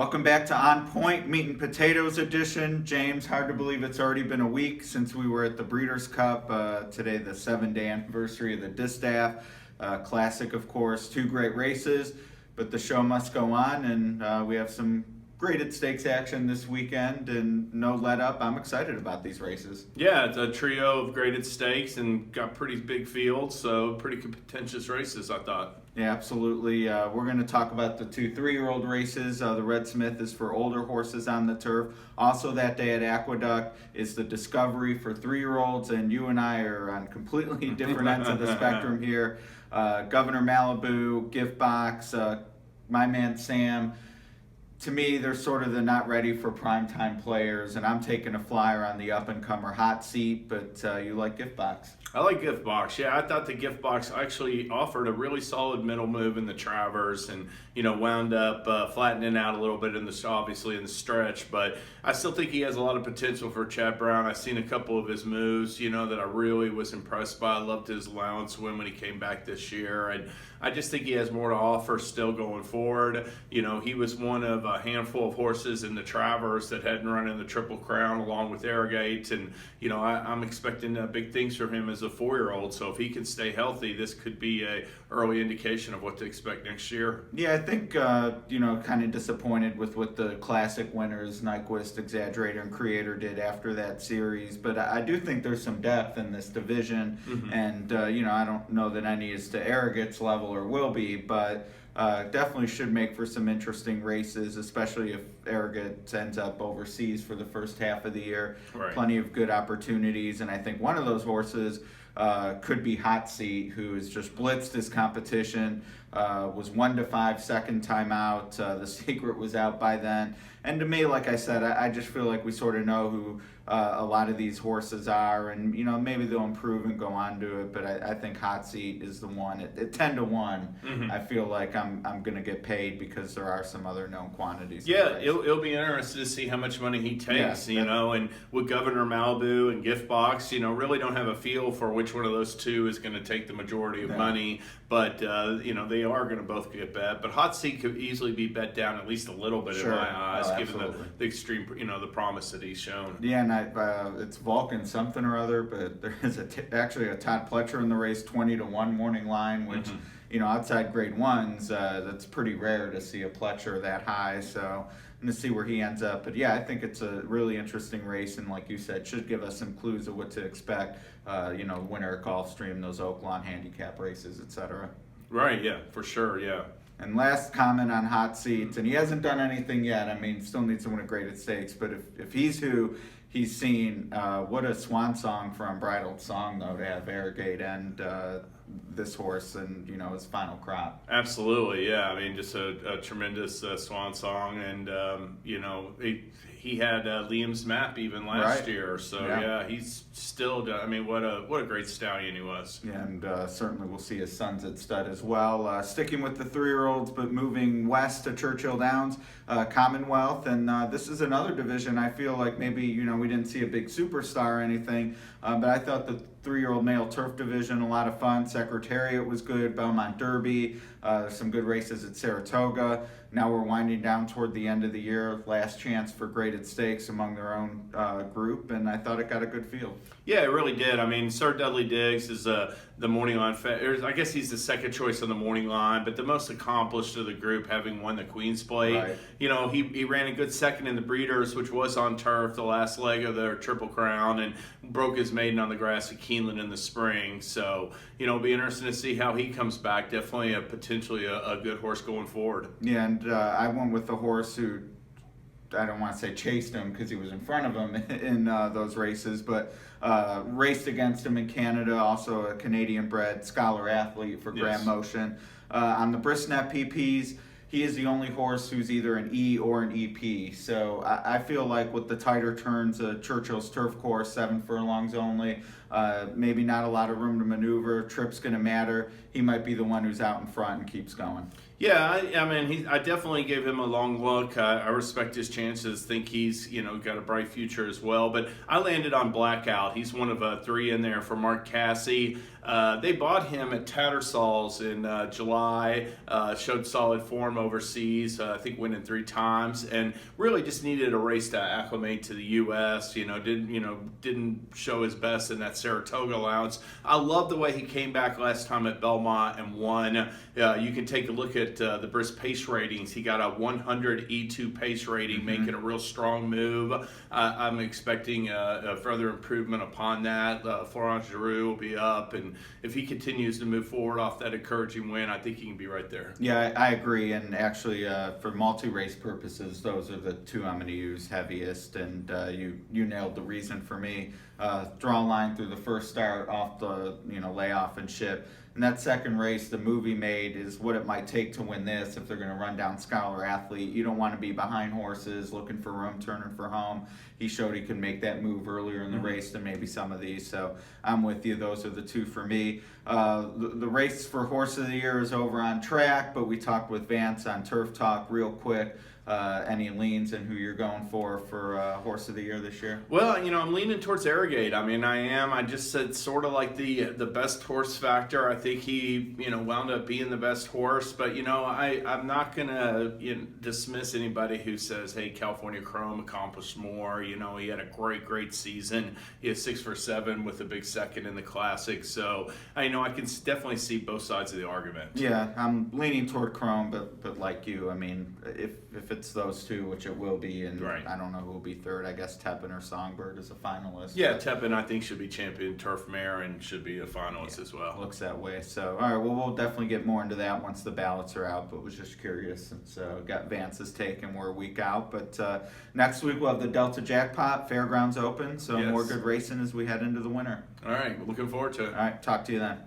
Welcome back to On Point Meat and Potatoes edition. James, hard to believe it's already been a week since we were at the Breeders' Cup. Today, the 7-day anniversary of the Distaff. Classic, of course, 2 great races, but the show must go on, and we have some graded stakes action this weekend, and no let up. I'm excited about these races. Yeah, it's a trio of graded stakes and got pretty big fields, so pretty contentious races, I thought. Yeah, absolutely. We're going to talk about the 2 3-year-old races. The Red Smith is for older horses on the turf. Also that day at Aqueduct is the Discovery for 3-year-olds, and you and I are on completely different ends of the spectrum here. Governor Malibu, Gift Box, my man Sam. To me, they're sort of the not ready for primetime players, and I'm taking a flyer on the up-and-comer Hot Seat, but you like Gift Box. I like Gift Box. Yeah, I thought the Gift Box actually offered a really solid middle move in the Travers, and wound up flattening out a little bit obviously in the stretch. But I still think he has a lot of potential for Chad Brown. I've seen a couple of his moves, that I really was impressed by. I loved his allowance win when he came back this year, and I just think he has more to offer still going forward. He was one of a handful of horses in the Travers that hadn't run in the Triple Crown along with Arrogate, and I'm expecting big things from him as a 4-year-old. So if he can stay healthy, this could be a early indication of what to expect next year. Yeah, I think kind of disappointed with what the classic winners Nyquist, Exaggerator, and Creator did after that series, but I do think there's some depth in this division, and I don't know that any is to Arrogate's level or will be, but definitely should make for some interesting races, especially if Arrogate ends up overseas for the first half of the year. Right. Plenty of good opportunities, and I think one of those horses could be Hot Seat, who has just blitzed his competition, was 1-5 second time out. The secret was out by then. And to me, like I said, I just feel like we sort of know who a lot of these horses are, and maybe they'll improve and go on to it, but I think Hot Seat is the one. At 10-1, I feel like I'm going to get paid because there are some other known quantities. Yeah, it'll be interesting to see how much money he takes, and with Governor Malibu and Gift Box, really don't have a feel for which one of those two is going to take the majority of money, but they are going to both get bet. But Hot Seat could easily be bet down at least a little bit in my eyes, given the extreme, the promise that he's shown. Yeah, and it's Vulcan something or other, but there is actually a Todd Pletcher in the race, 20-1 morning line, which outside grade ones, that's pretty rare to see a Pletcher that high. So I'm going to see where he ends up. But yeah, I think it's a really interesting race, and like you said, should give us some clues of what to expect. Winner at Gulfstream, those Oak Lawn handicap races, etc. Right. Yeah, for sure. Yeah. And last comment on Hot Seats, and he hasn't done anything yet. I mean, still needs to win a graded stakes, but if he's who he's seen, what a swan song for Unbridled Song, though, to have Arrogate and this horse and, his final crop. Absolutely, yeah. I mean, just a tremendous swan song, and, he had Liam's map even last year, so yeah, he's still done. I mean, what a great stallion he was. Yeah, and certainly we'll see his sons at stud as well. Sticking with the 3-year-olds, but moving west to Churchill Downs, Commonwealth, and this is another division. I feel like maybe we didn't see a big superstar or anything, but I thought the 3-year-old male turf division a lot of fun. Secretariat was good, Belmont Derby, some good races at Saratoga. Now we're winding down toward the end of the year, last chance for graded stakes among their own group, and I thought it got a good field. Yeah, it really did. I mean, Sir Dudley Diggs is the morning line. I guess he's the second choice on the morning line, but the most accomplished of the group, having won the Queen's Plate. Right. He ran a good second in the Breeders, which was on turf, the last leg of their Triple Crown, and broke his maiden on the grass at Keeneland in the spring. So, it'll be interesting to see how he comes back. Definitely potentially a good horse going forward. Yeah, and I went with the horse who, I don't want to say chased him because he was in front of him in those races, but raced against him in Canada, also a Canadian-bred scholar athlete for Grand Motion. On the Brisnet PPs, he is the only horse who's either an E or an EP. So I feel like with the tighter turns, Churchill's turf course, 7 furlongs only, maybe not a lot of room to maneuver. Trip's going to matter. He might be the one who's out in front and keeps going. Yeah, I mean, I definitely gave him a long look. I respect his chances. Think he's, got a bright future as well. But I landed on Blackout. He's one of 3 in there for Mark Cassie. They bought him at Tattersall's in July. Showed solid form overseas. I think winning 3 times, and really just needed a race to acclimate to the U.S. Didn't show his best in that Saratoga allowance. I love the way he came back last time at Belmont and won. You can take a look at the Brisk pace ratings. He got a 100 E2 pace rating, making a real strong move. I'm expecting a further improvement upon that. Florent Giroux will be up, and if he continues to move forward off that encouraging win, I think he can be right there. Yeah, I agree. And actually, for multi-race purposes, those are the 2 I'm going to use heaviest. And you nailed the reason for me. Draw a line through the first start off the layoff and ship. And that second race, the movie made, is what it might take to win this. If they're going to run down Scholar Athlete, you don't want to be behind horses looking for room, turning for home. He showed he could make that move earlier in the race than maybe some of these. So I'm with you. Those are the 2 for me. The race for Horse of the Year is over on track, but we talked with Vance on Turf Talk real quick. Any leans and who you're going for Horse of the Year this year? Well, I'm leaning towards Arrogate. I mean, I am. I just said sort of like the best horse factor. I think he, wound up being the best horse. But, I'm not going to dismiss anybody who says, hey, California Chrome accomplished more. He had a great season. He had 6 for 7 with a big second in the Classic. So, I can definitely see both sides of the argument. Yeah, I'm leaning toward Chrome, but like you, I mean, if it's those 2, which it will be, and right. I don't know who will be third. I guess Tepin or Songbird is a finalist. Yeah, Tepin I think should be champion turf mare and should be a finalist as well. Looks that way. So, all right, well, we'll definitely get more into that once the ballots are out, but was just curious. And so got Vance's take, and we're a week out. But next week we'll have the Delta Jackpot, Fairgrounds Open, so Yes. more good racing as we head into the winter. All right, we're looking forward to it. All right, talk to you then.